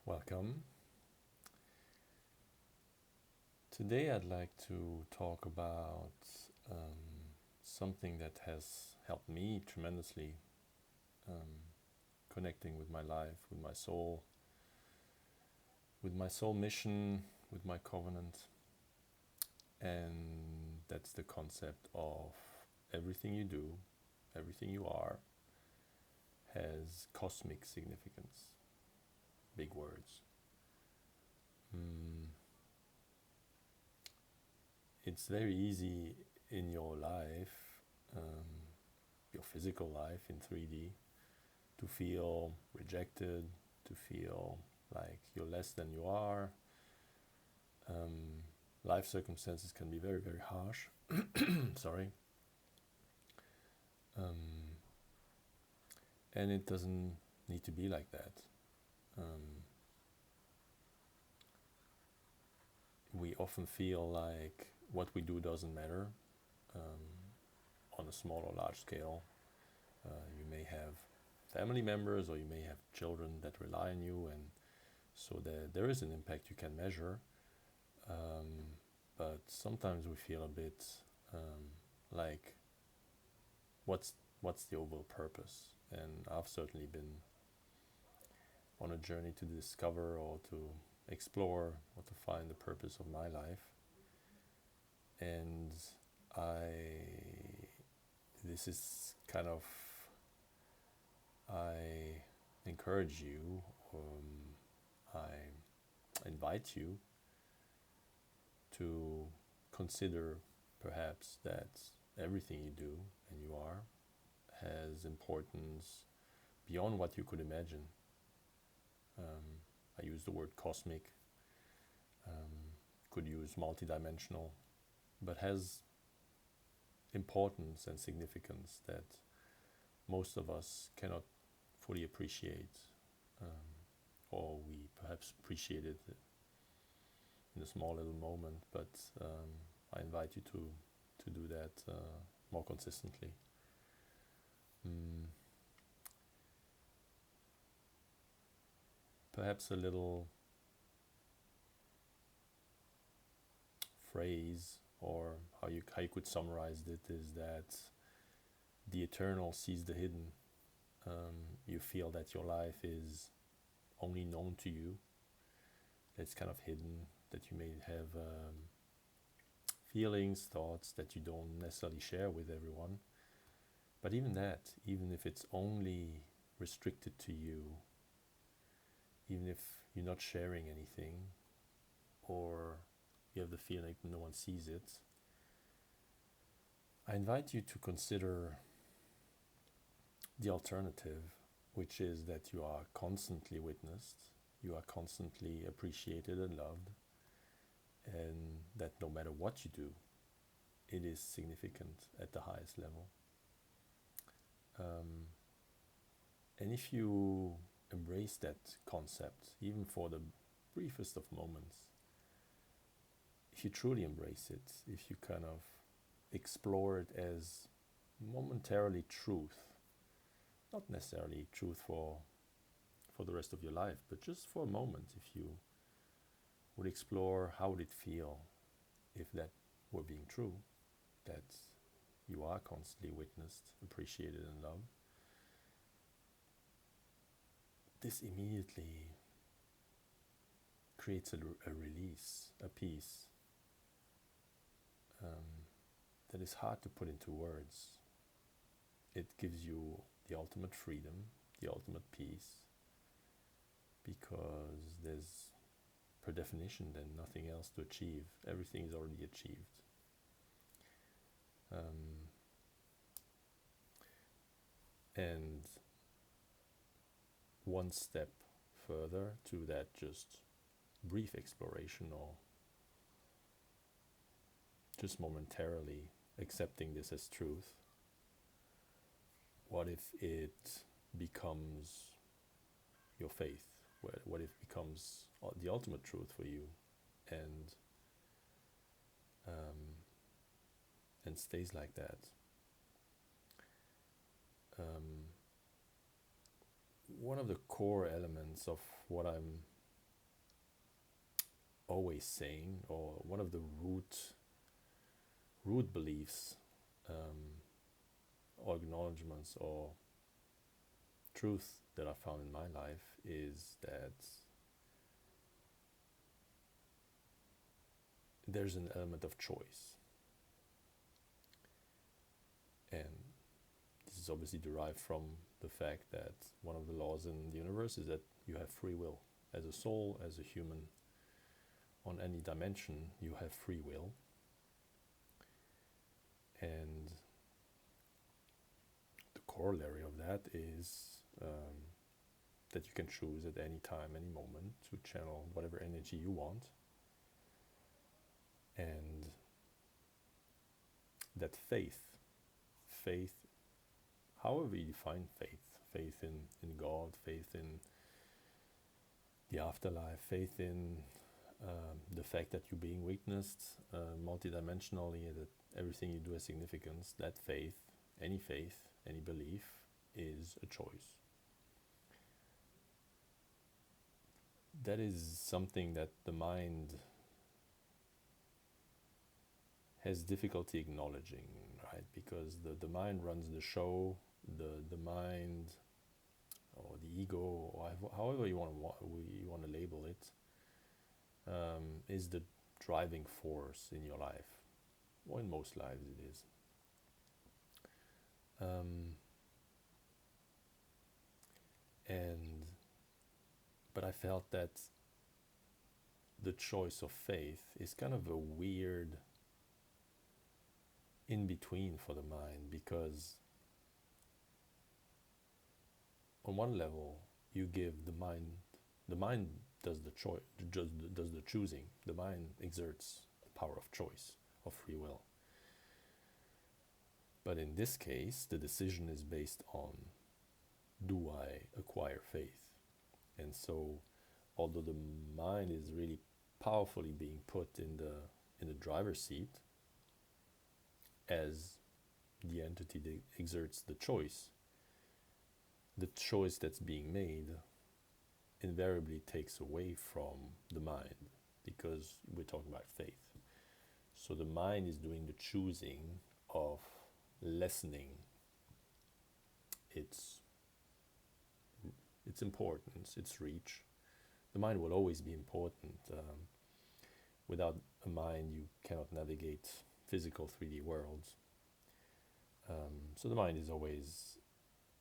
Welcome. Today I'd like to talk about something that has helped me tremendously, connecting with my life, with my soul mission, with my covenant, and that's the concept of everything you do, everything you are, has cosmic significance. Big words. It's very easy in your life, your physical life in 3D, to feel rejected, to feel like you're less than you are. Life circumstances can be very, very harsh. Sorry. And it doesn't need to be like that. We often feel like what we do doesn't matter on a small or large scale. You may have family members or you may have children that rely on you, and so there is an impact you can measure. But sometimes we feel a bit like what's the overall purpose? And I've certainly been on a journey to discover or to explore or to find the purpose of my life. And this is kind of, I encourage you, I invite you to consider perhaps that everything you do and you are has importance beyond what you could imagine. I use the word cosmic, could use multidimensional, but has importance and significance that most of us cannot fully appreciate, or we perhaps appreciate it in a small little moment, but I invite you to do that more consistently. Perhaps a little phrase, or how you could summarize it, is that the eternal sees the hidden. You feel that your life is only known to you, that's kind of hidden, that you may have feelings, thoughts that you don't necessarily share with everyone. But even that, even if it's only restricted to you, even if you're not sharing anything, or you have the feeling no one sees it, I invite you to consider the alternative, which is that you are constantly witnessed, you are constantly appreciated and loved, and that no matter what you do, it is significant at the highest level. And if you embrace that concept, even for the briefest of moments, if you truly embrace it, if you kind of explore it as momentarily truth, not necessarily truth for the rest of your life, but just for a moment, if you would explore how would it feel if that were being true, that you are constantly witnessed, appreciated, and loved. This immediately creates a release, a peace that is hard to put into words. It gives you the ultimate freedom, the ultimate peace, because there's, per definition, then nothing else to achieve. Everything is already achieved. And one step further to that just brief exploration, or just momentarily accepting this as truth, what if it becomes your faith? What if it becomes the ultimate truth for you, and stays like that? One of the core elements of what I'm always saying, or one of the root beliefs, or acknowledgements, or truth that I found in my life is that there's an element of choice. And this is obviously derived from the fact that one of the laws in the universe is that you have free will. As a soul, as a human, on any dimension, you have free will. And the corollary of that is that you can choose at any time, any moment, to channel whatever energy you want. And that faith, however you define faith in God, faith in the afterlife, faith in the fact that you're being witnessed multidimensionally, that everything you do has significance, that faith, any belief, is a choice. That is something that the mind has difficulty acknowledging, right? Because the mind runs the show, the mind, or the ego, or however you want to label it, is the driving force in your life, or in most lives it is. But I felt that the choice of faith is kind of a weird in between for the mind, because on one level you give the mind does the choice, does the choosing. The mind exerts the power of choice, of free will. But in this case, the decision is based on, do I acquire faith? And so, although the mind is really powerfully being put in the driver's seat as the entity that exerts the choice that's being made invariably takes away from the mind, because we're talking about faith. So the mind is doing the choosing of lessening its importance, its reach. The mind will always be important. Without a mind, you cannot navigate physical 3D worlds. So the mind is always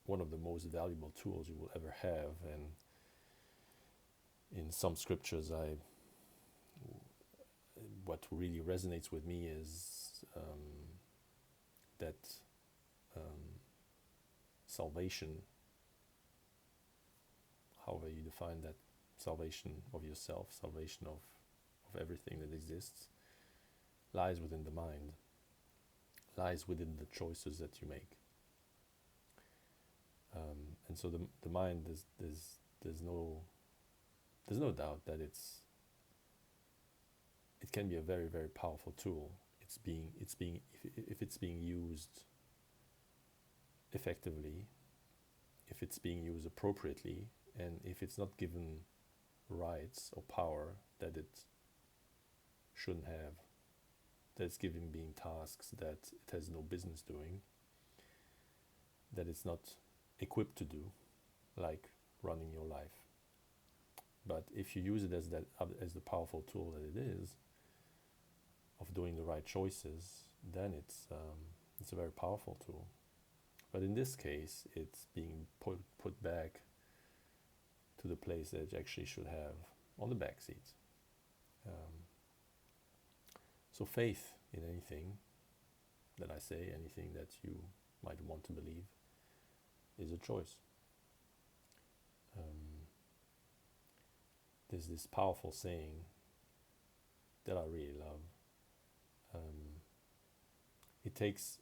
one of the most valuable tools you will ever have. And in some scriptures, what really resonates with me is that salvation, however you define that, salvation of yourself, salvation of everything that exists, lies within the mind, lies within the choices that you make. And so the mind, there's no doubt that it can be a very, very powerful tool. If it's being used effectively, if it's being used appropriately, and if it's not given rights or power that it shouldn't have, that it's given being tasks that it has no business doing, that it's not equipped to do, like running your life. But if you use it as the powerful tool that it is, of doing the right choices, then it's a very powerful tool. But in this case, it's being put back to the place that it actually should have, on the back seat. So faith in anything that I say, anything that you might want to believe, is a choice. There's this powerful saying that I really love. It takes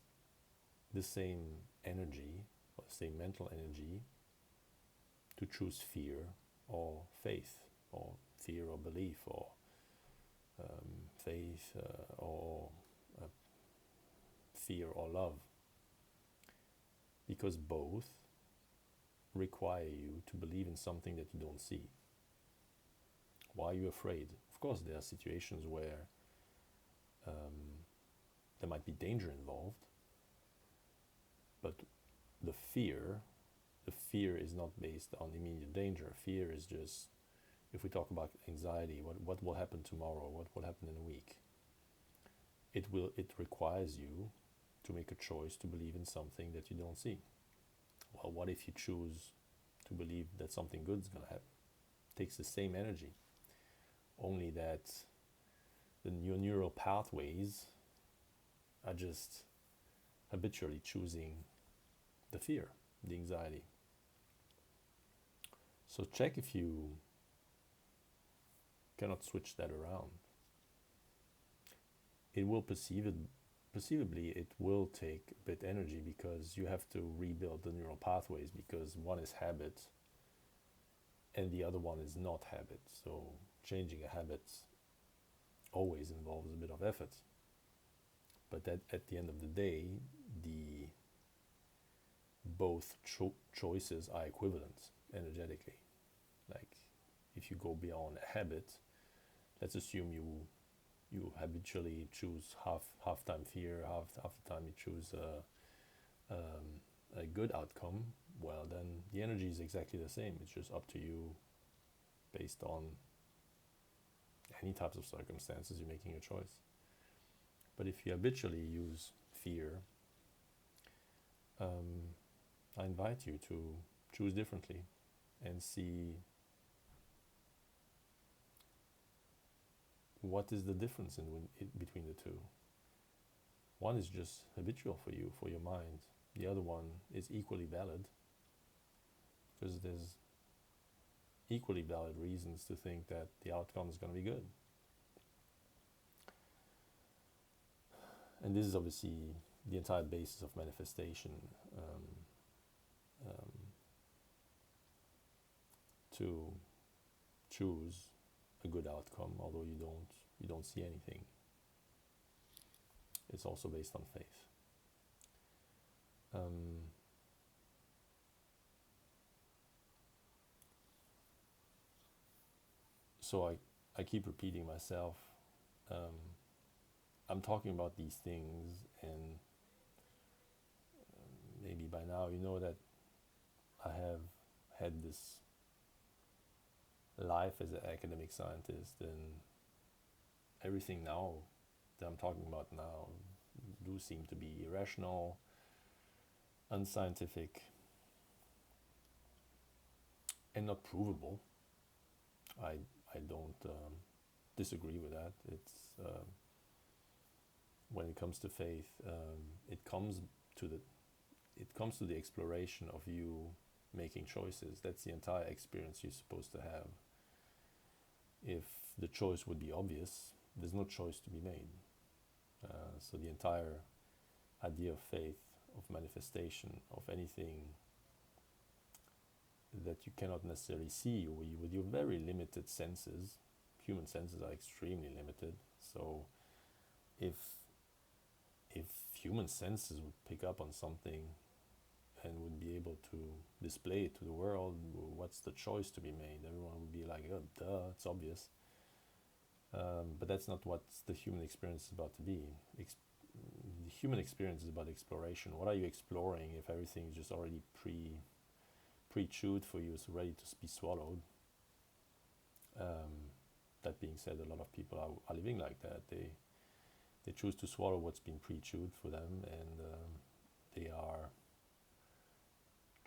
the same energy, or the same mental energy, to choose fear or faith, or fear or belief, or faith or fear or love, because both require you to believe in something that you don't see. Why are you afraid? Of course, there are situations where there might be danger involved, but the fear is not based on immediate danger. Fear is just, if we talk about anxiety, what will happen tomorrow, what will happen in a week. It requires you to make a choice to believe in something that you don't see. Well, what if you choose to believe that something good is going to happen? It takes the same energy, only that your neural pathways are just habitually choosing the fear, the anxiety. So check if you cannot switch that around. It will perceivably it will take a bit energy, because you have to rebuild the neural pathways, because one is habit and the other one is not habit. So changing a habit always involves a bit of effort. But at the end of the day, both choices are equivalent energetically. Like, if you go beyond a habit, let's assume you habitually choose half time fear, half the time you choose a good outcome. Well, then the energy is exactly the same. It's just up to you, based on any types of circumstances, you're making a choice. But if you habitually use fear, I invite you to choose differently and see what is the difference between the two. One is just habitual for you, for your mind. The other one is equally valid, because there's equally valid reasons to think that the outcome is going to be good. And this is obviously the entire basis of manifestation, to choose a good outcome, although you don't see anything. It's also based on faith. So I keep repeating myself. I'm talking about these things, and maybe by now you know that I have had this life as an academic scientist, and everything now that I'm talking about now do seem to be irrational, unscientific, and not provable. I don't disagree with that. It's when it comes to faith, it comes to the exploration of you making choices. That's the entire experience you're supposed to have. If the choice would be obvious, there's no choice to be made. So the entire idea of faith, of manifestation, of anything that you cannot necessarily see with your very limited senses. Human senses are extremely limited. So if human senses would pick up on something and would be able to display it to the world, what's the choice to be made? Everyone would be like, oh, duh, it's obvious. But that's not what the human experience is about to be. The human experience is about exploration. What are you exploring if everything is just already pre-chewed for you, so ready to be swallowed? That being said, a lot of people are living like that. They choose to swallow what's been pre-chewed for them, and they are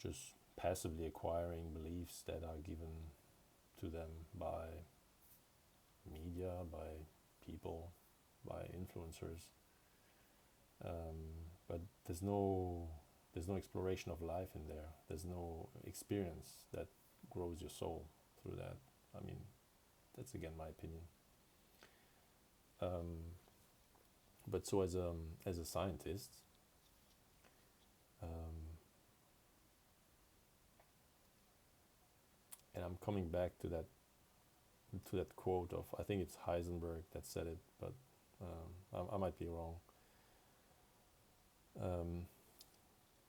just passively acquiring beliefs that are given to them by media, by people, by influencers. But there's no exploration of life in there. There's no experience that grows your soul through that. I mean, that's again my opinion. But so as a scientist, and I'm coming back to that quote of, I think it's Heisenberg that said it, but I might be wrong.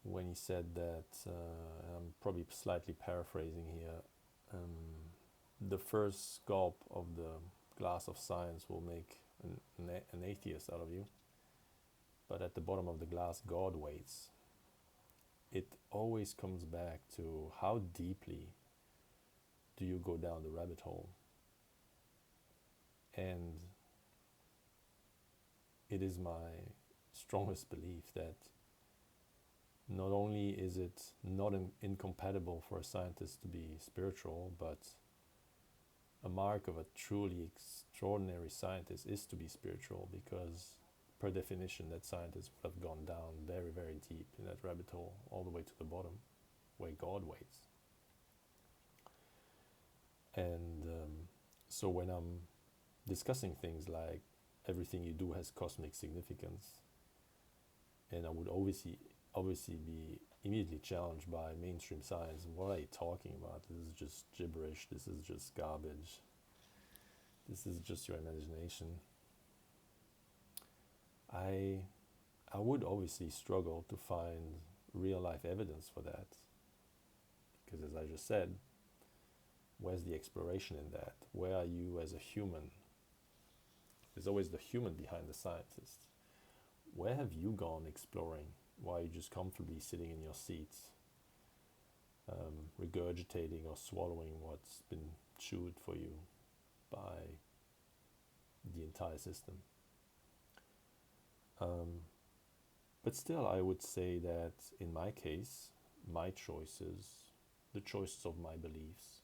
When he said that, I'm probably slightly paraphrasing here, the first gulp of the glass of science will make an atheist out of you, but at the bottom of the glass, God waits. It always comes back to how deeply do you go down the rabbit hole. And it is my strongest belief that not only is it not incompatible for a scientist to be spiritual, but a mark of a truly extraordinary scientist is to be spiritual, because per definition that scientist would have gone down very, very deep in that rabbit hole, all the way to the bottom, where God waits. And so when I'm discussing things like everything you do has cosmic significance, and I would obviously be immediately challenged by mainstream science. What are you talking about? This is just gibberish. This is just garbage. This is just your imagination. I would obviously struggle to find real life evidence for that, because as I just said, where's the exploration in that? Where are you as a human? There's always the human behind the scientist. Where have you gone exploring? Why are you just comfortably sitting in your seats, regurgitating or swallowing what's been chewed for you by the entire system? But still, I would say that in my case, my choices, the choices of my beliefs,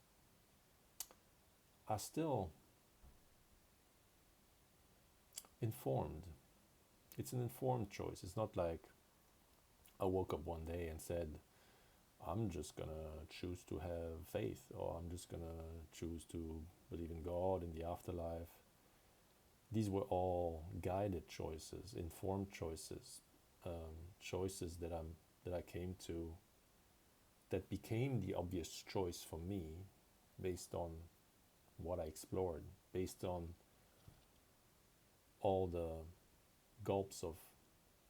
are still informed. It's an informed choice. It's not like I woke up one day and said, I'm just gonna choose to have faith, or I'm just gonna choose to believe in God, in the afterlife. These were all guided choices, informed choices, choices that I came to, that became the obvious choice for me based on what I explored, based on all the gulps of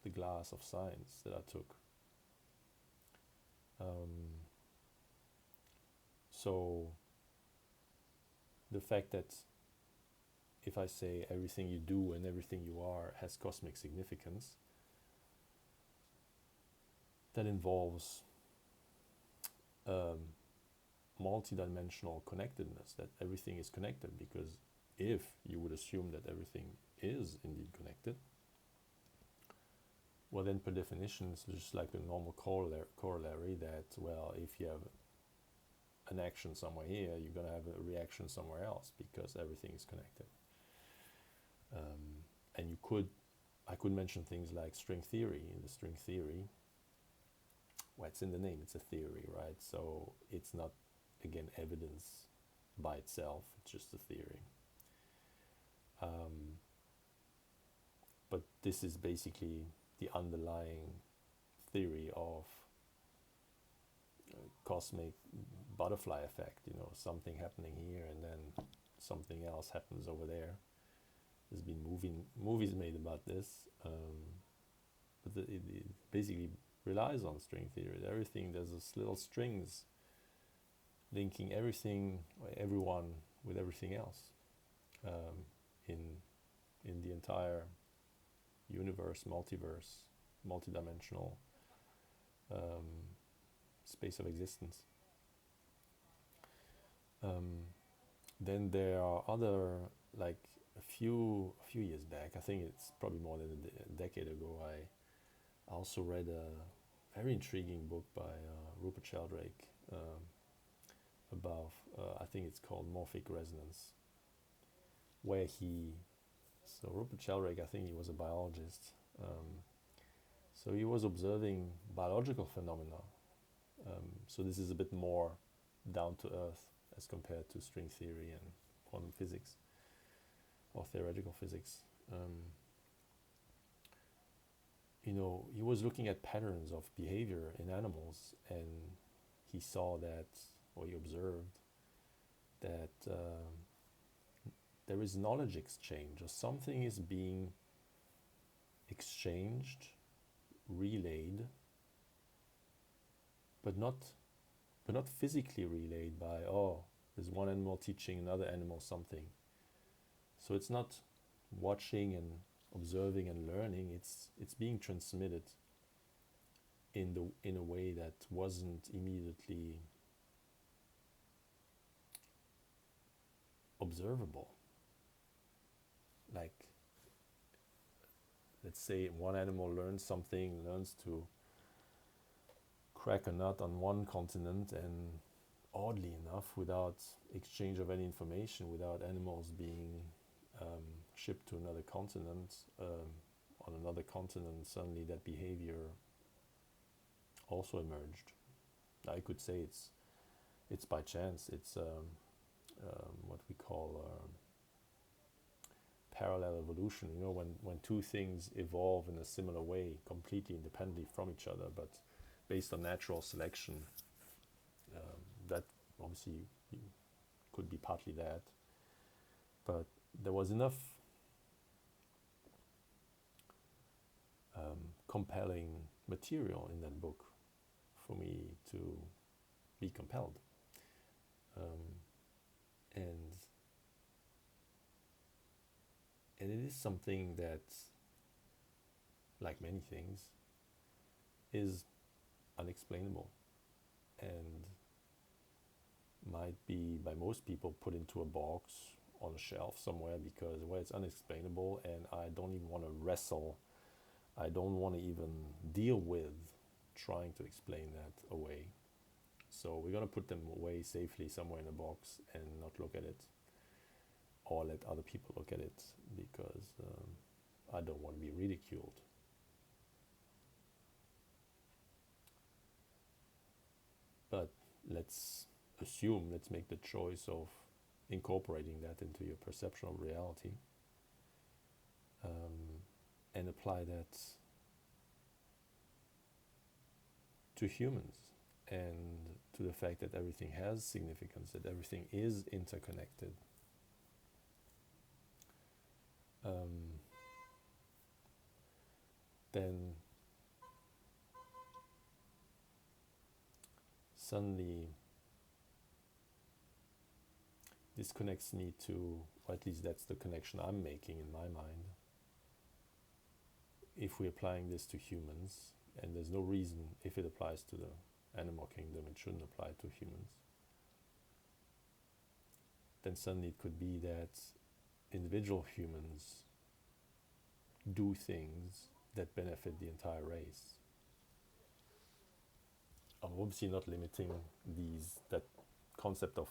the glass of science that I took. So the fact that if I say everything you do and everything you are has cosmic significance, that involves multidimensional connectedness, that everything is connected, because if you would assume that everything is indeed connected, well then per definition it's just like the normal corollary that, well, if you have an action somewhere here, you're going to have a reaction somewhere else, because everything is connected. And I could mention things like string theory. In the string theory, well, it's in the name, it's a theory, right? So it's not, again, evidence by itself, it's just a theory. But this is basically the underlying theory of cosmic butterfly effect, something happening here and then something else happens over there. There's been movies made about this, but it basically relies on string theory. Everything, there's this little strings linking everyone with everything else, in the entire universe, multiverse, multidimensional space of existence. Then there are other, like a few years back, I think it's probably more than a decade ago, I also read a very intriguing book by Rupert Sheldrake about, I think it's called Morphic Resonance, where so Rupert Sheldrake, I think he was a biologist, so he was observing biological phenomena. So this is a bit more down to earth as compared to string theory and quantum physics or theoretical physics. He was looking at patterns of behavior in animals, and he saw that, or he observed that there is knowledge exchange, or something is being exchanged, relayed, but not physically relayed by, there's one animal teaching another animal something. So it's not watching and observing and learning, it's being transmitted in a way that wasn't immediately observable. Like, let's say one animal learns to crack a nut on one continent, and oddly enough, without exchange of any information, without animals being shipped to another continent, on another continent, suddenly that behavior also emerged. I could say it's by chance. It's what we call parallel evolution. You know, when two things evolve in a similar way, completely independently from each other, but based on natural selection, that obviously could be partly that. But there was enough compelling material in that book for me to be compelled. And it is something that, like many things, is unexplainable and might be by most people put into a box on a shelf somewhere because, well, it's unexplainable and I don't even want to wrestle. I don't want to even deal with trying to explain that away. So we're going to put them away safely somewhere in a box and not look at it, or let other people look at it, because I don't want to be ridiculed. But let's make the choice of incorporating that into your perception of reality, and apply that to humans and to the fact that everything has significance, that everything is interconnected. Then suddenly this connects me to, or at least that's the connection I'm making in my mind. If we're applying this to humans, and there's no reason, if it applies to the animal kingdom, it shouldn't apply to humans, then suddenly it could be that individual humans do things that benefit the entire race. I'm obviously not limiting that concept of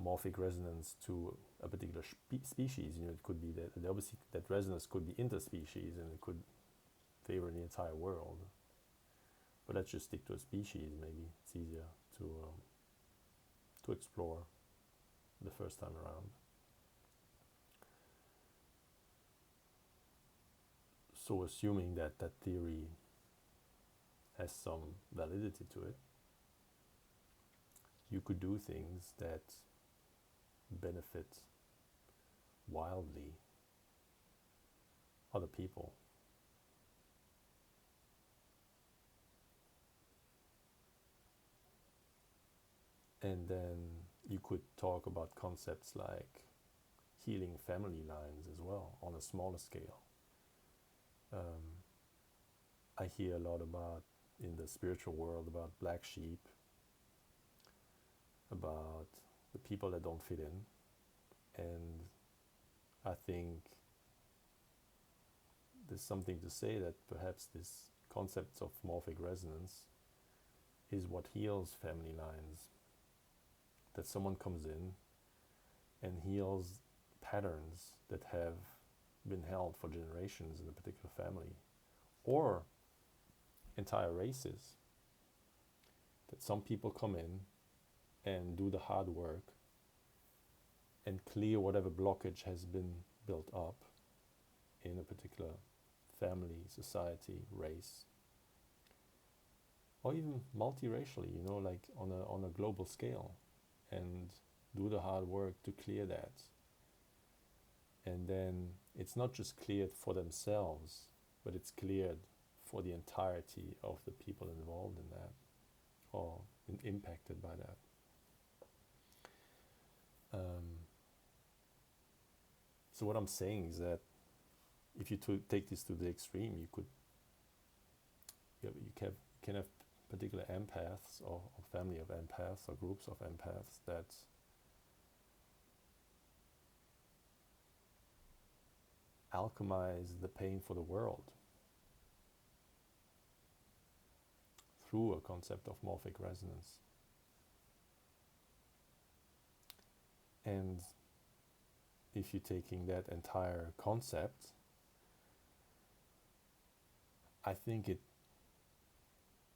morphic resonance to a particular species. You know, it could be that obviously that resonance could be interspecies, and it could favor the entire world. But let's just stick to a species. Maybe it's easier to explore the first time around. So assuming that that theory has some validity to it, you could do things that benefit wildly other people. And then you could talk about concepts like healing family lines as well on a smaller scale. I hear a lot about, in the spiritual world, about black sheep, about the people that don't fit in. And I think there's something to say that perhaps this concept of morphic resonance is what heals family lines. That someone comes in and heals patterns that have been held for generations in a particular family, or entire races. That some people come in and do the hard work and clear whatever blockage has been built up in a particular family, society, race, or even multiracially, you know, like on a global scale, and do the hard work to clear that. And then it's not just cleared for themselves, but it's cleared for the entirety of the people involved in that, or impacted by that. So what I'm saying is that if you take this to the extreme, you can have particular empaths or family of empaths or groups of empaths that alchemize the pain for the world through a concept of morphic resonance. And if you're taking that entire concept, I think it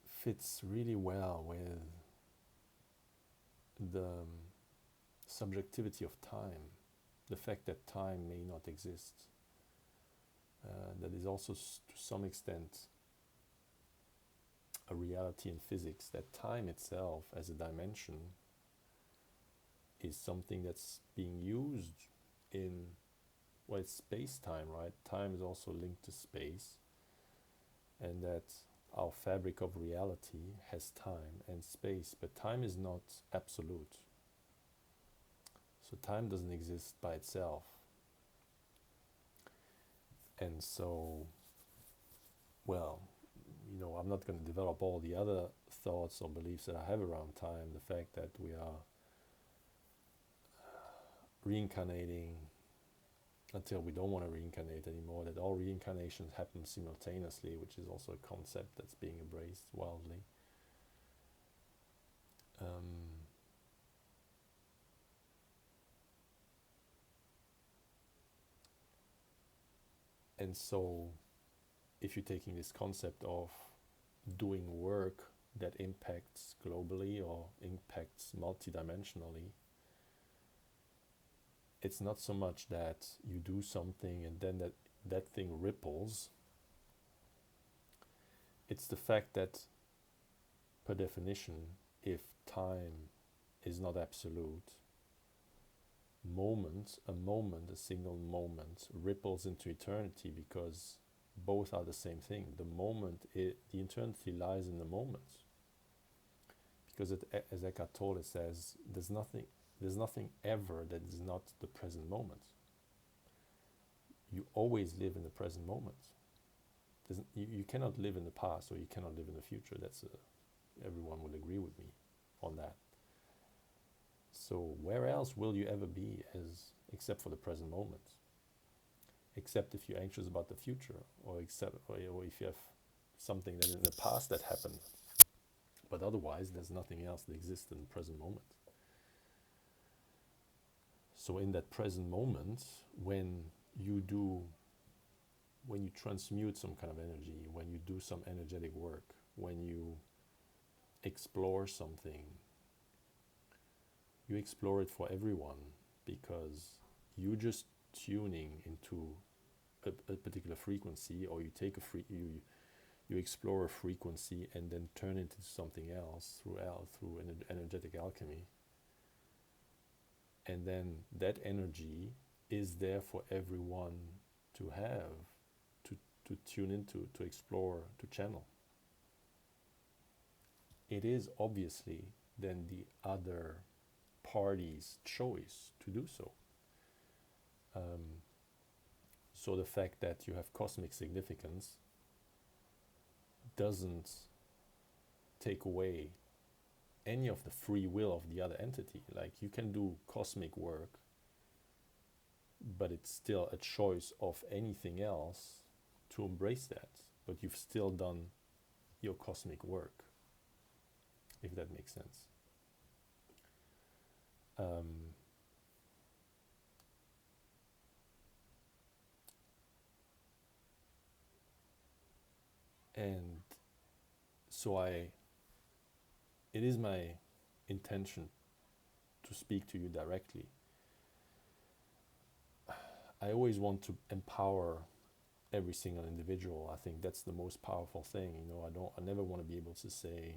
fits really well with the subjectivity of time, the fact that time may not exist. That is also to some extent a reality in physics, that time itself as a dimension is something that's being used in, well, it's space-time, right? Time is also linked to space, and that our fabric of reality has time and space, but time is not absolute. So time doesn't exist by itself. And so, well, I'm not going to develop all the other thoughts or beliefs that I have around time. The fact that we are reincarnating until we don't want to reincarnate anymore, that all reincarnations happen simultaneously, which is also a concept that's being embraced wildly. And so if you're taking this concept of doing work that impacts globally or impacts multidimensionally, it's not so much that you do something and then that thing ripples. It's the fact that, per definition, if time is not absolute, a single moment ripples into eternity, because both are the same thing. The eternity lies in the moment. Because as Eckhart Tolle says, there's nothing ever that is not the present moment. You always live in the present moment. You cannot live in the past, or you cannot live in the future. Everyone will agree with me on that. So where else will you ever be except for the present moment? Except if you're anxious about the future, or if you have something that in the past that happened. But otherwise, there's nothing else that exists in the present moment. So in that present moment, when you transmute some kind of energy, when you do some energetic work, when you explore something, you explore it for everyone, because you're just tuning into a particular frequency, or you take you explore a frequency and then turn it into something else through an energetic alchemy. And then that energy is there for everyone to have, to tune into, to explore, to channel. It is obviously then the other party's choice to do so. So the fact that you have cosmic significance doesn't take away any of the free will of the other entity. Like, you can do cosmic work, but it's still a choice of anything else to embrace that. But you've still done your cosmic work, if that makes sense. And so it is my intention to speak to you directly. I always want to empower every single individual. I think that's the most powerful thing. I never want to be able to say,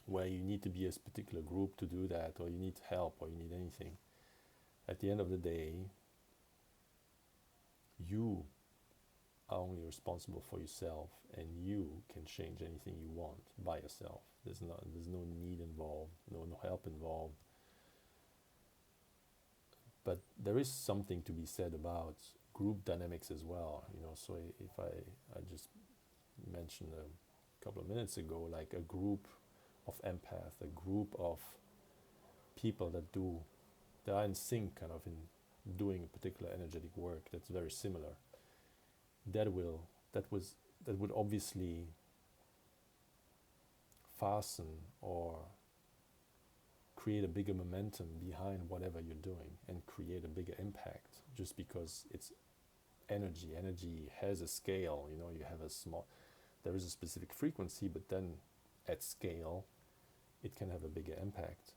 well, you need to be a particular group to do that, or you need help, or you need anything. At the end of the day, you are only responsible for yourself, and you can change anything you want by yourself. There's no need involved, no help involved. But there is something to be said about group dynamics as well. So if I just mentioned a couple of minutes ago, like a group of empaths, a group of people that are in sync, kind of in doing a particular energetic work that's very similar. That would obviously fasten or create a bigger momentum behind whatever you're doing and create a bigger impact, just because it's energy. Energy has a scale. You have there is a specific frequency, but then at scale it can have a bigger impact.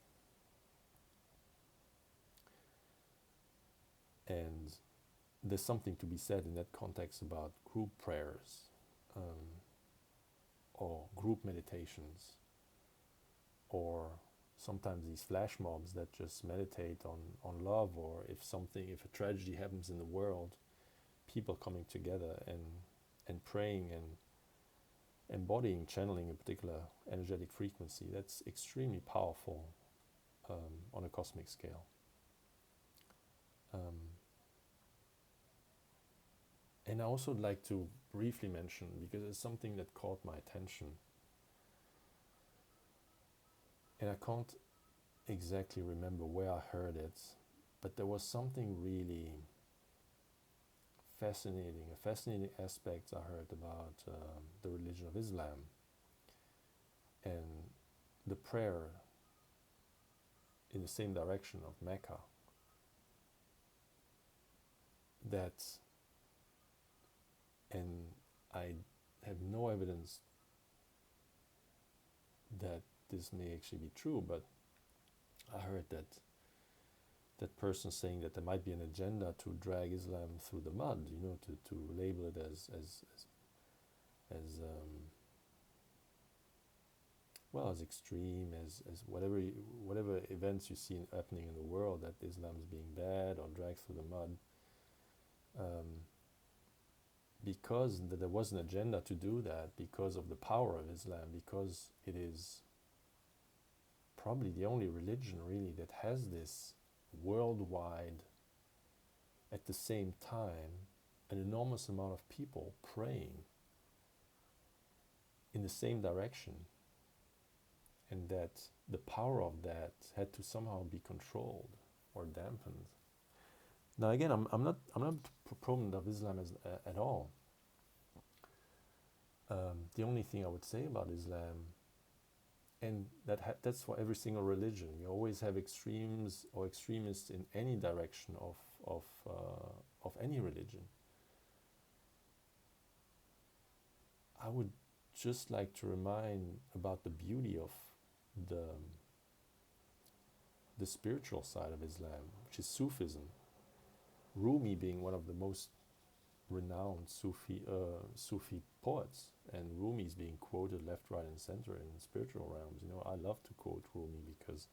And there's something to be said in that context about group prayers, or group meditations, or sometimes these flash mobs that just meditate on love, or if a tragedy happens in the world, people coming together and praying and embodying, channeling a particular energetic frequency. That's extremely powerful on a cosmic scale. And I also would like to briefly mention, because it's something that caught my attention, and I can't exactly remember where I heard it, but there was something really fascinating, a fascinating aspect I heard about the religion of Islam and the prayer in the same direction of Mecca. And I have no evidence that this may actually be true, but I heard that person saying that there might be an agenda to drag Islam through the mud, to label it as extreme, as whatever events you see happening in the world, that Islam is being bad or dragged through the mud. Because there was an agenda to do that, because of the power of Islam, because it is probably the only religion really that has this worldwide, at the same time, an enormous amount of people praying in the same direction, and that the power of that had to somehow be controlled or dampened. Now again, I'm not a proponent of Islam at all. The only thing I would say about Islam, and that's for every single religion, you always have extremes or extremists in any direction of any religion. I would just like to remind about the beauty of the spiritual side of Islam, which is Sufism. Rumi being one of the most renowned Sufi poets, and Rumi is being quoted left, right, and center in spiritual realms. I love to quote Rumi because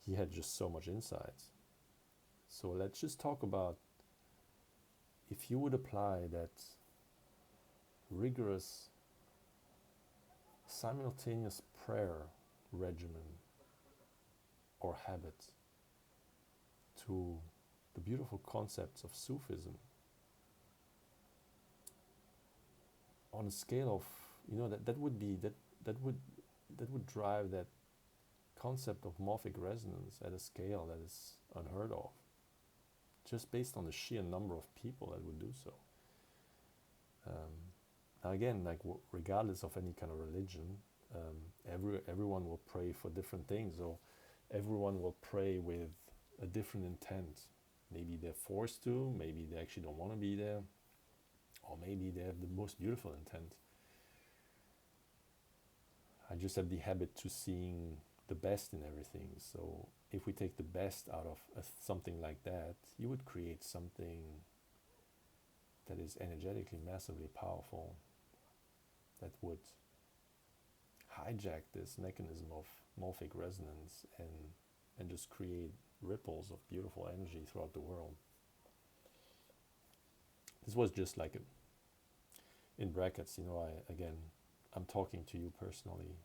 he had just so much insight. So let's just talk about, if you would apply that rigorous simultaneous prayer regimen or habit to the beautiful concepts of Sufism, on a scale of, that would drive that concept of morphic resonance at a scale that is unheard of, just based on the sheer number of people that would do so. Now again, regardless of any kind of religion, everyone will pray for different things, or everyone will pray with a different intent. Maybe they're forced to, maybe they actually don't want to be there, or maybe they have the most beautiful intent. I just have the habit to seeing the best in everything. So if we take the best out of something like that, you would create something that is energetically massively powerful, that would hijack this mechanism of morphic resonance and just create ripples of beautiful energy throughout the world. This was just like in brackets, I'm talking to you personally.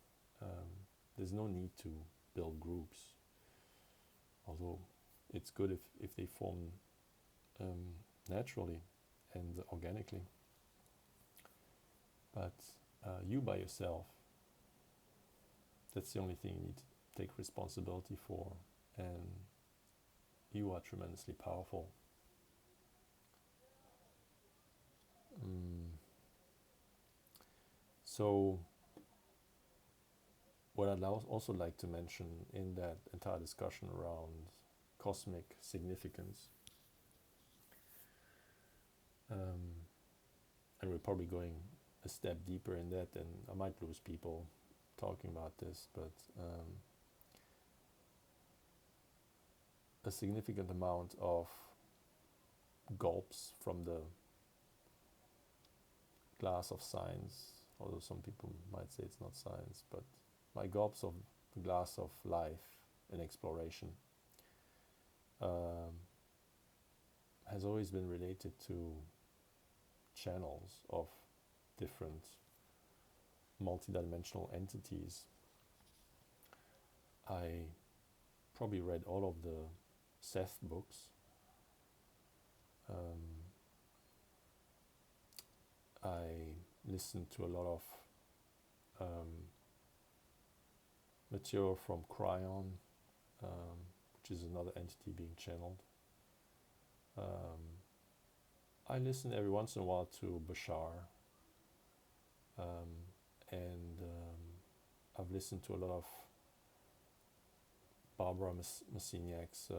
There's no need to build groups, although it's good if they form naturally and organically. But you by yourself, that's the only thing you need to take responsibility for, and you are tremendously powerful. So what I'd also like to mention in that entire discussion around cosmic significance, and we're probably going a step deeper in that, and I might lose people talking about this, but a significant amount of gulps from the glass of science, although some people might say it's not science, but my gulps of the glass of life and exploration has always been related to channels of different multidimensional entities. I probably read all of the Seth books. I listened to a lot of material from Cryon, which is another entity being channeled. I listen every once in a while to Bashar, and I've listened to a lot of Barbara Masiniak's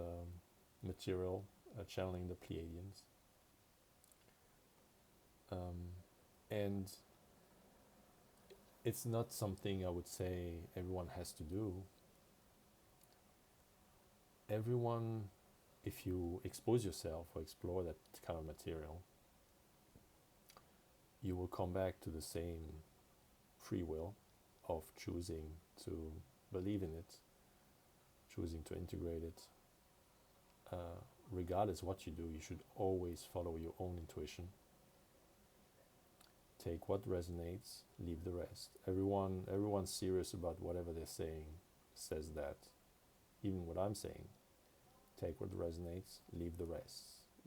material, channeling the Pleiadians. And it's not something I would say everyone has to do. Everyone, if you expose yourself or explore that kind of material, you will come back to the same free will of choosing to believe in it, choosing to integrate it. Regardless what you do, you should always follow your own intuition. Take what resonates, leave the rest. Everyone's serious about whatever they're saying says that. Even what I'm saying. Take what resonates, leave the rest.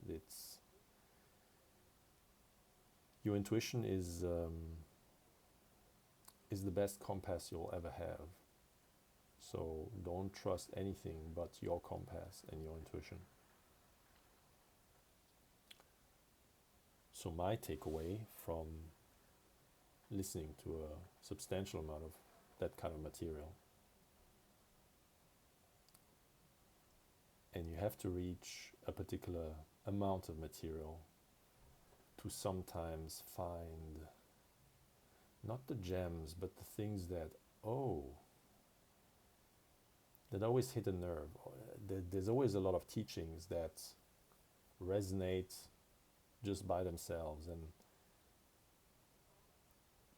It's your intuition is the best compass you'll ever have. So don't trust anything but your compass and your intuition. So my takeaway from listening to a substantial amount of that kind of material, and you have to reach a particular amount of material to sometimes find not the gems, but the things that always hit a nerve. There's always a lot of teachings that resonate just by themselves and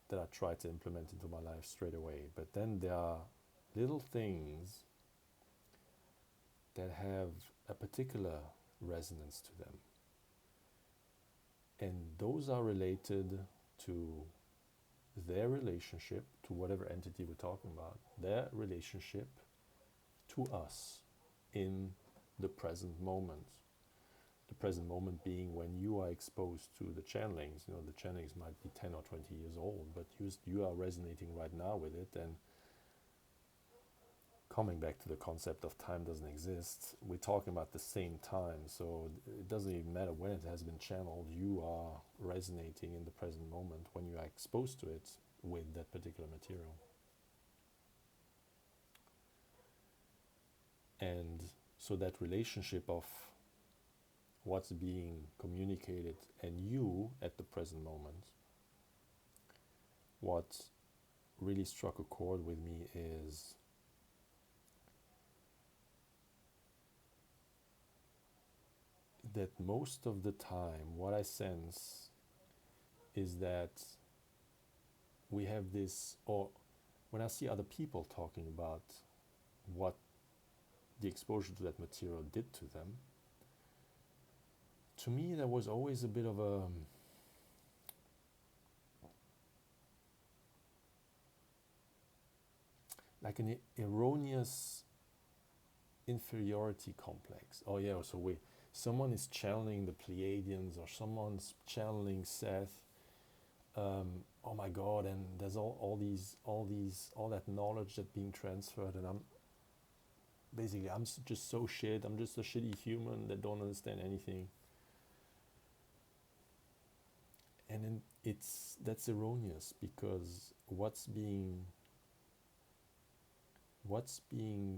that I try to implement into my life straight away. But then there are little things that have a particular resonance to them. And those are related to their relationship to whatever entity we're talking about, their relationship to us in the present moment. The present moment being when you are exposed to the channelings. The channelings might be 10 or 20 years old, but you are resonating right now with it. And coming back to the concept of time doesn't exist, we're talking about the same time. So it doesn't even matter when it has been channeled, you are resonating in the present moment when you are exposed to it with that particular material. And so that relationship of what's being communicated and you at the present moment, what really struck a chord with me is that most of the time what I sense is that we have this, or when I see other people talking about what the exposure to that material did to them, to me there was always a bit of a like an erroneous inferiority complex. Oh yeah, so wait, someone is channeling the Pleiadians or someone's channeling Seth. Oh my God, and there's all that knowledge that's being transferred, and I'm just so shit. I'm just a shitty human that don't understand anything. And then that's erroneous, because what's being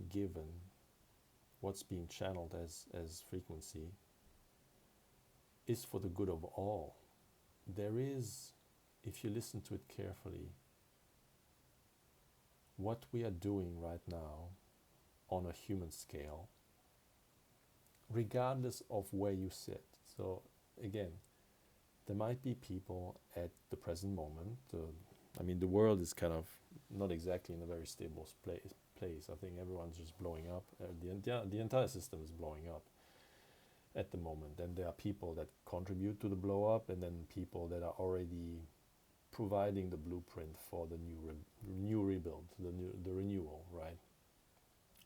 given, what's being channeled as frequency is for the good of all. There is, if you listen to it carefully, what we are doing right now on a human scale, regardless of where you sit. So again, there might be people at the present moment. I mean, the world is kind of not exactly in a very stable place. I think everyone's just blowing up. The entire system is blowing up at the moment. And there are people that contribute to the blow up, and then people that are already providing the blueprint for the new rebuild, the renewal, right?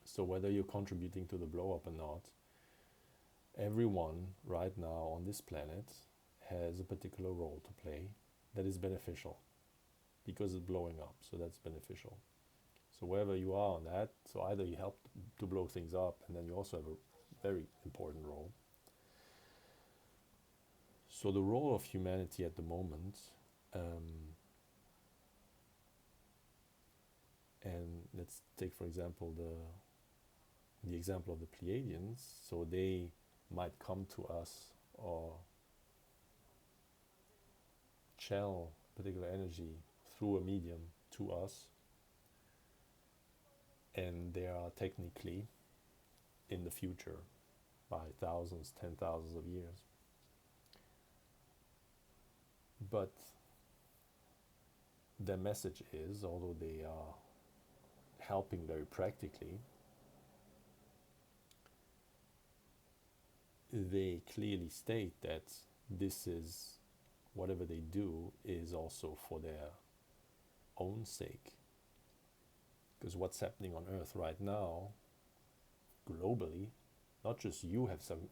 So whether you're contributing to the blow up or not, everyone right now on this planet has a particular role to play that is beneficial, because it's blowing up, so that's beneficial. So wherever you are on that, so either you help to blow things up, and then you also have a very important role. So the role of humanity at the moment, and let's take for example the example of the Pleiadians. So they might come to us or channel particular energy through a medium to us, and they are technically in the future by thousands, 10,000s of years. But their message is, although they are helping very practically, they clearly state that this is, whatever they do is also for their own sake. Because what's happening on Earth right now, globally, not just you have some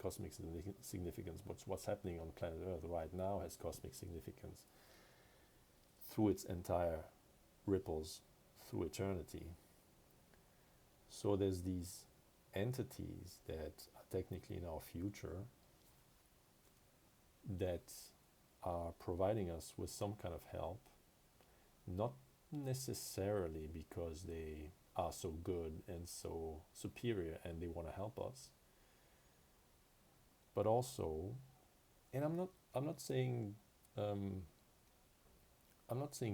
cosmic significance, but what's happening on planet Earth right now has cosmic significance through its entire ripples through eternity. So there's these entities that are technically in our future that are providing us with some kind of help, not necessarily because they are so good and so superior and they want to help us, but also, and I'm not saying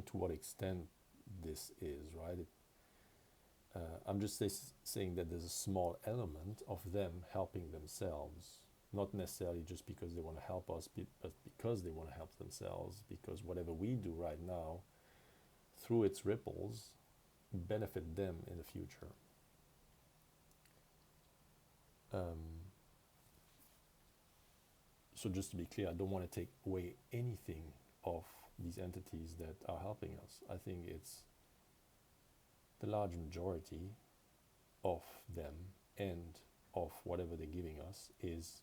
to what extent this is right. I'm just saying that there's a small element of them helping themselves, not necessarily just because they want to help us, but because they want to help themselves, because whatever we do right now, through its ripples, benefit them in the future. So just to be clear, I don't want to take away anything of these entities that are helping us. I think it's the large majority of them and of whatever they're giving us is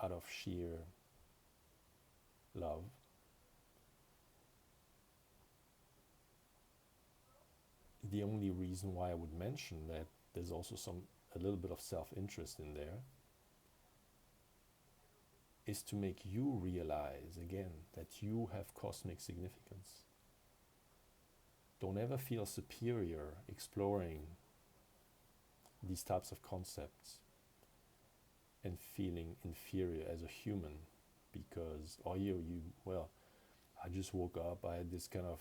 out of sheer love. The only reason why I would mention that there's also a little bit of self-interest in there is to make you realize again that you have cosmic significance. Don't ever feel superior exploring these types of concepts and feeling inferior as a human because, I just woke up, I had this kind of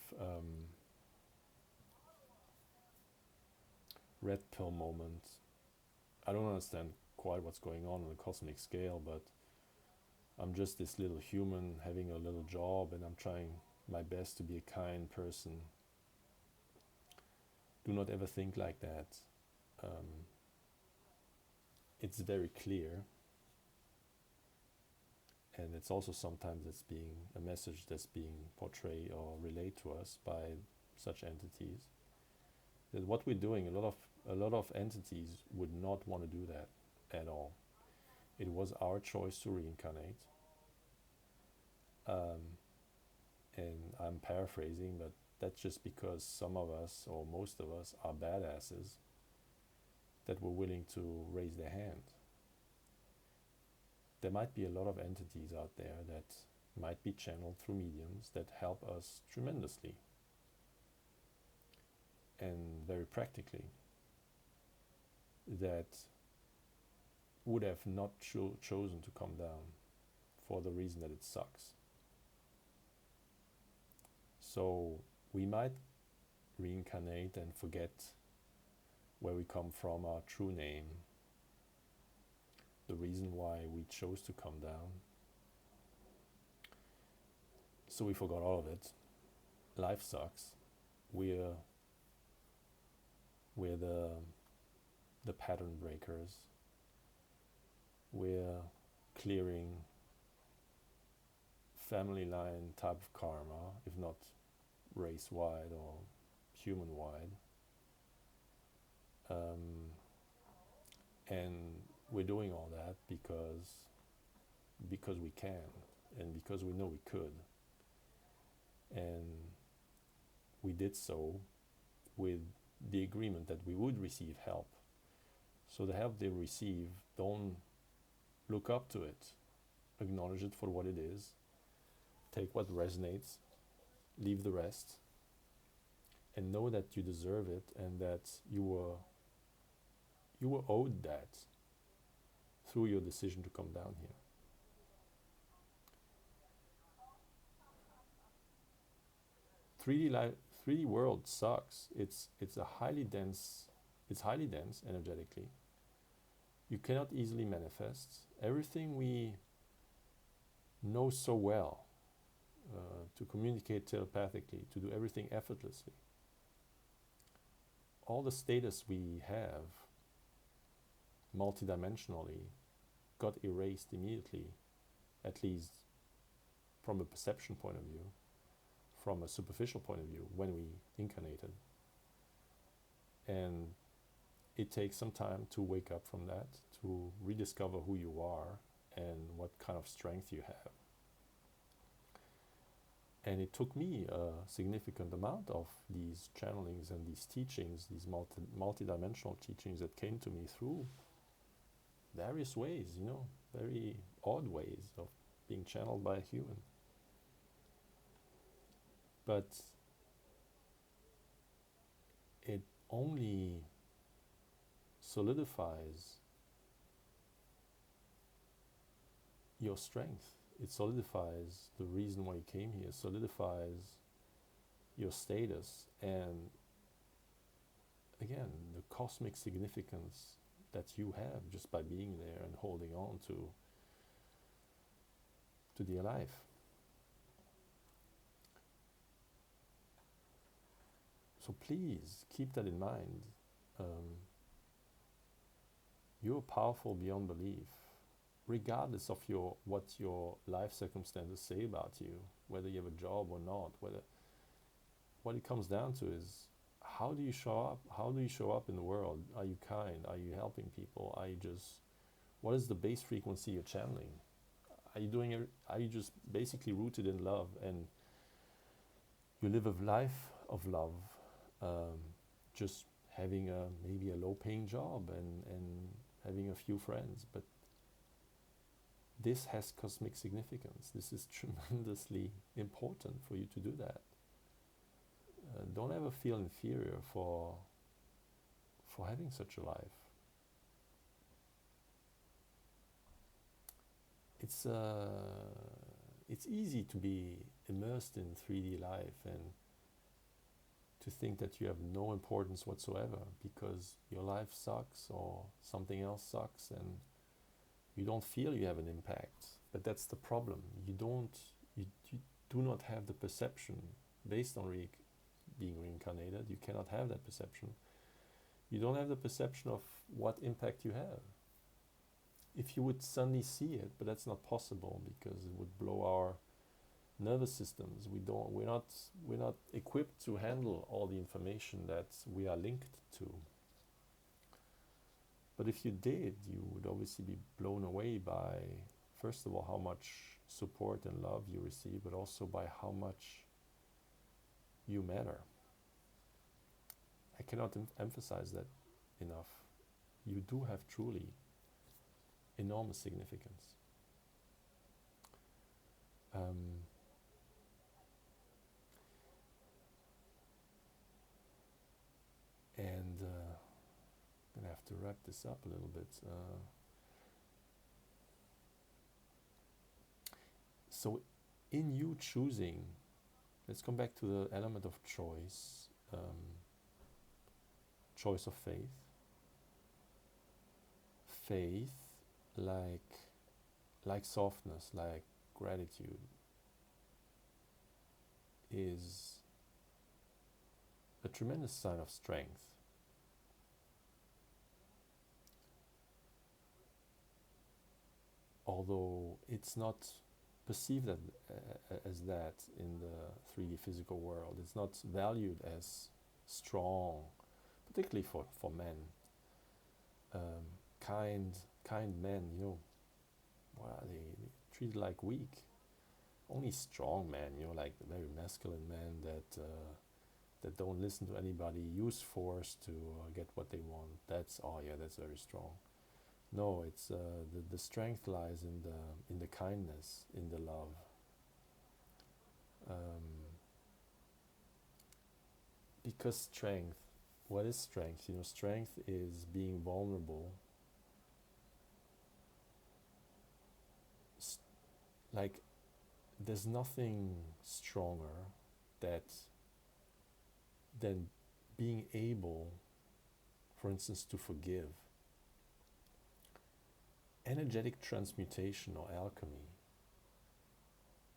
red pill moment. I don't understand quite what's going on a cosmic scale, but I'm just this little human having a little job and I'm trying my best to be a kind person. Do not ever think like that. It's very clear, and it's also sometimes it's being a message that's being portrayed or relayed to us by such entities, that what we're doing, a lot of A lot of entities would not want to do that at all. It was our choice to reincarnate. Um, and I'm paraphrasing, but that's just because some of us, or most of us, are badasses that were willing to raise their hand. There might be a lot of entities out there that might be channeled through mediums that help us tremendously and very practically, that would have not chosen to come down for the reason that it sucks. So we might reincarnate and forget where we come from, our true name, the reason why we chose to come down. So we forgot all of it. Life sucks. We're the pattern breakers. We're clearing family line type of karma, if not race-wide or human-wide. And we're doing all that because we can, and because we know we could. And we did so with the agreement that we would receive help. So the help they receive, don't look up to it. Acknowledge it for what it is. Take what resonates, leave the rest, and know that you deserve it and that you were owed that through your decision to come down here. 3D world sucks. It's highly dense energetically. You cannot easily manifest everything we know so well, to communicate telepathically, to do everything effortlessly. All the status we have multidimensionally got erased immediately, at least from a perception point of view, from a superficial point of view, when we incarnated. And it takes some time to wake up from that, to rediscover who you are and what kind of strength you have. And it took me a significant amount of these channelings and these teachings, these multi-dimensional teachings that came to me through various ways, very odd ways of being channeled by a human. But it only solidifies your strength. It solidifies the reason why you came here, solidifies your status, and again, the cosmic significance that you have just by being there and holding on to dear life. So please keep that in mind. You're powerful beyond belief, regardless of what your life circumstances say about you, whether you have a job or not. What it comes down to is, how do you show up? How do you show up in the world? Are you kind? Are you helping people? What is the base frequency you're channeling? Are you just basically rooted in love, and you live a life of love, just having maybe a low-paying job and having a few friends, but this has cosmic significance. This is tremendously important for you to do that. Don't ever feel inferior for having such a life. It's easy to be immersed in 3D life and to think that you have no importance whatsoever because your life sucks or something else sucks and you don't feel you have an impact. But that's the problem. You do not have the perception based on being reincarnated. You cannot have that perception. You don't have the perception of what impact you have. If you would suddenly see it, but that's not possible because it would blow our nervous systems. We're not equipped to handle all the information that we are linked to. But if you did, you would obviously be blown away by, first of all, how much support and love you receive, but also by how much you matter. I cannot emphasize that enough. You do have truly enormous significance. And I'm going to have to wrap this up a little bit. So in you choosing, let's come back to the element of choice, choice of faith. Faith, like softness, like gratitude, is a tremendous sign of strength. Although it's not perceived as that in the 3D physical world. It's not valued as strong, particularly for men. Kind men, well, they treated like weak. Only strong men, like the very masculine men that don't listen to anybody, use force to get what they want. That's very strong. No, it's the strength lies in the kindness, in the love. Because strength, what is strength? Strength is being vulnerable. Like, there's nothing stronger than being able, for instance, to forgive. Energetic transmutation or alchemy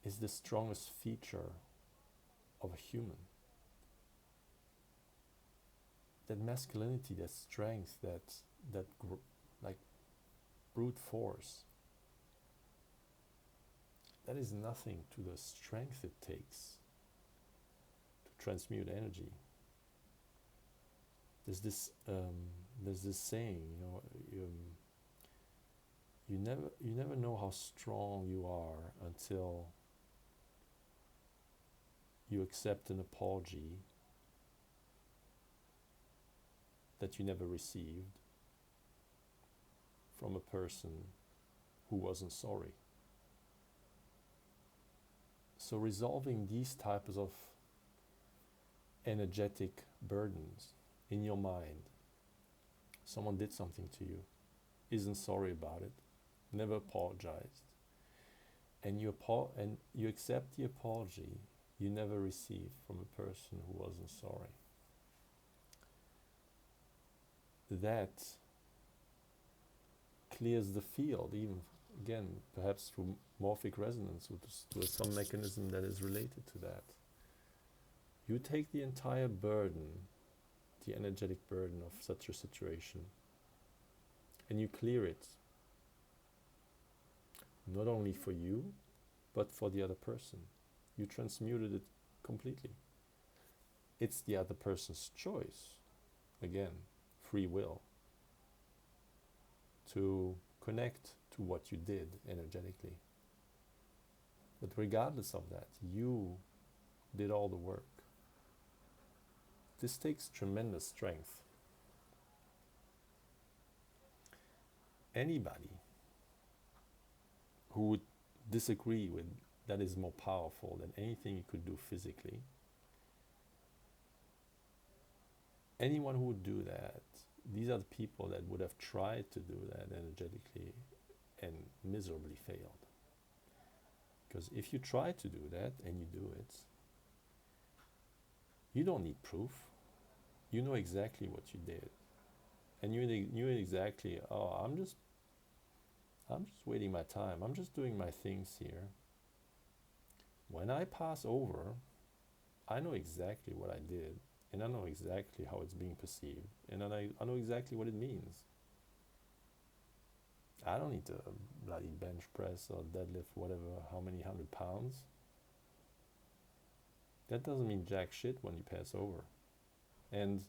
is the strongest feature of a human. That masculinity, that strength, that like brute force, that is nothing to the strength it takes to transmute energy. There's this saying, you never know how strong you are until you accept an apology that you never received from a person who wasn't sorry. So resolving these types of energetic burdens in your mind, someone did something to you, isn't sorry about it, never apologized, and you accept the apology you never received from a person who wasn't sorry. That clears the field, even again, perhaps through morphic resonance, to some mechanism that is related to that. You take the entire burden, the energetic burden of such a situation, and you clear it, not only for you, but for the other person. You transmuted it completely. It's the other person's choice, again, free will, to connect to what you did energetically. But regardless of that, you did all the work. This takes tremendous strength. Anybody who would disagree with that is more powerful than anything you could do physically, anyone who would do that, these are the people that would have tried to do that energetically and miserably failed. Because if you try to do that and you do it, you don't need proof. You know exactly what you did. And you knew exactly, I'm just waiting my time. I'm just doing my things here. When I pass over, I know exactly what I did, and I know exactly how it's being perceived, and I know exactly what it means. I don't need to bloody bench press or deadlift whatever, how many 100 pounds. That doesn't mean jack shit when you pass over. And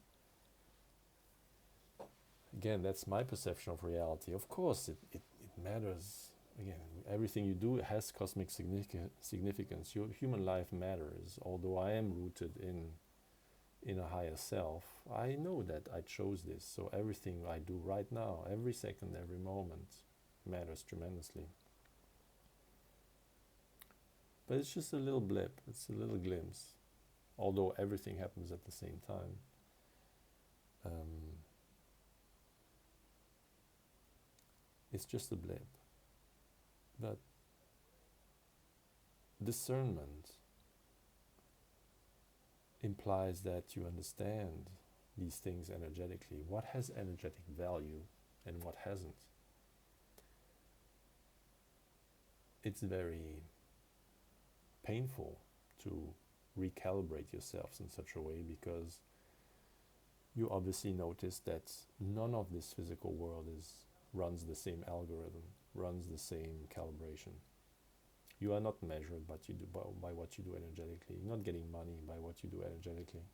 again, that's my perception of reality. Of course, it matters. Again, everything you do has cosmic significance. Your human life matters. Although I am rooted in a higher self, I know that I chose this. So everything I do right now, every second, every moment, matters tremendously. But it's just a little blip. It's a little glimpse. Although everything happens at the same time. It's just a blip. But discernment implies that you understand these things energetically. What has energetic value and what hasn't? It's very painful to recalibrate yourselves in such a way, because you obviously notice that none of this physical world runs the same algorithm, runs the same calibration. You are not measured by what you do energetically. You're not getting money by what you do energetically.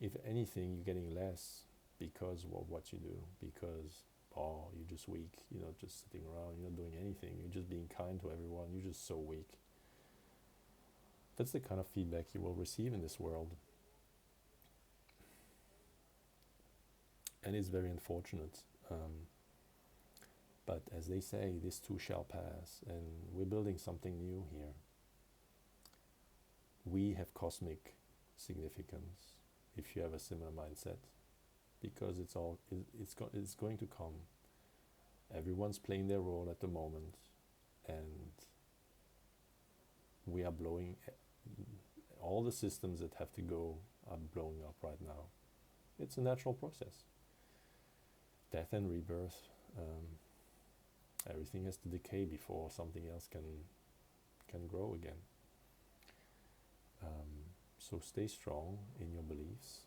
If anything, you're getting less because of what you do, because you're just weak, you're not just sitting around, you're not doing anything, you're just being kind to everyone, you're just so weak. That's the kind of feedback you will receive in this world. And it's very unfortunate. But as they say, this too shall pass, and we're building something new here. We have cosmic significance if you have a similar mindset, because it's going to come. Everyone's playing their role at the moment, and we are blowing. All the systems that have to go are blowing up right now. It's a natural process. Death and rebirth. Everything has to decay before something else can grow again. So stay strong in your beliefs.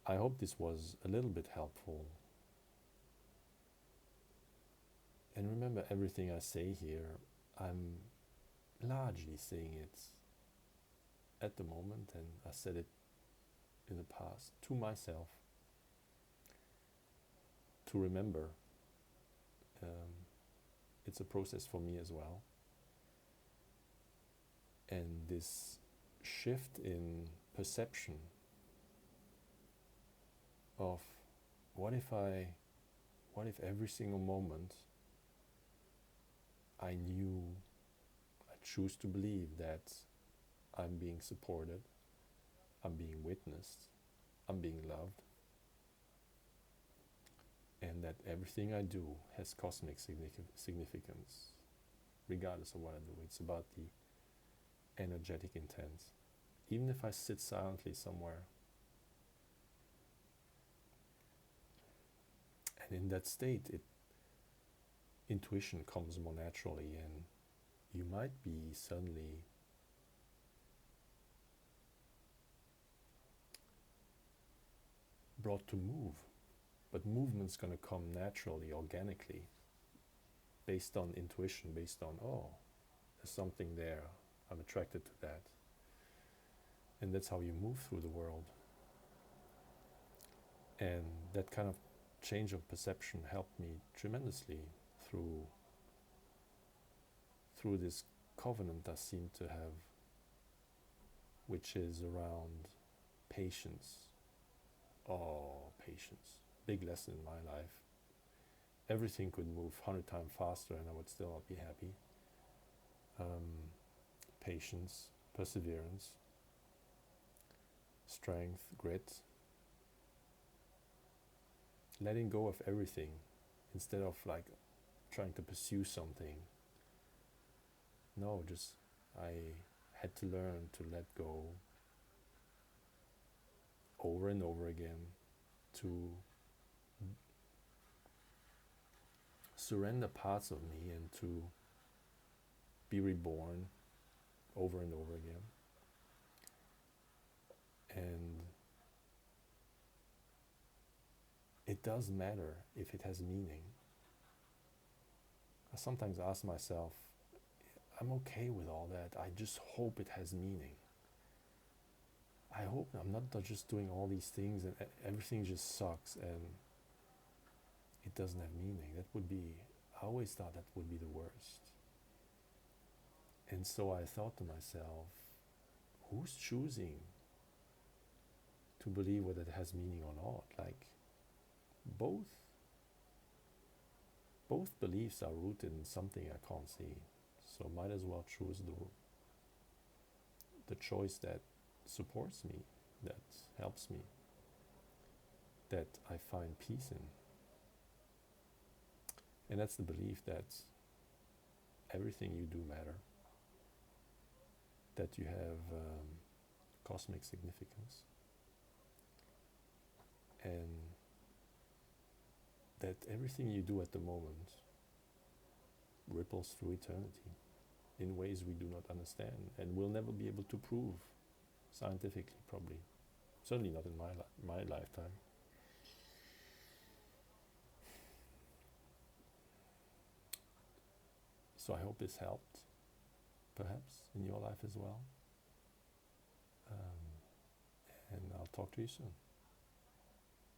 I hope this was a little bit helpful. And remember, everything I say here, I'm largely saying it at the moment, and I said it in the past, to myself, to remember. It's a process for me as well. And this shift in perception of what if every single moment I choose to believe that I'm being supported, I'm being witnessed, I'm being loved, and that everything I do has cosmic significance, regardless of what I do. It's about the energetic intent. Even if I sit silently somewhere, and in that state, intuition comes more naturally, and you might be suddenly brought to move, but movement's going to come naturally, organically, based on intuition, based on, there's something there, I'm attracted to that. And that's how you move through the world. And that kind of change of perception helped me tremendously through this covenant I seem to have, which is around patience. Patience. Big lesson in my life. Everything could move 100 times faster and I would still not be happy. Patience, perseverance, strength, grit. Letting go of everything instead of trying to pursue something. No, just I had to learn to let go over and over again, to surrender parts of me and to be reborn over and over again. And it does matter if it has meaning. I sometimes ask myself, I'm okay with all that, I just hope it has meaning. I hope I'm not just doing all these things and everything just sucks and it doesn't have meaning. That would be, I always thought that would be the worst. And so I thought to myself, who's choosing to believe whether it has meaning or not? Like, both beliefs are rooted in something I can't see. So might as well choose the choice that supports me, that helps me, that I find peace in. And that's the belief that everything you do matter, that you have cosmic significance, and that everything you do at the moment ripples through eternity in ways we do not understand and will never be able to prove scientifically, probably. Certainly not in my lifetime. So I hope this helped, perhaps, in your life as well. And I'll talk to you soon.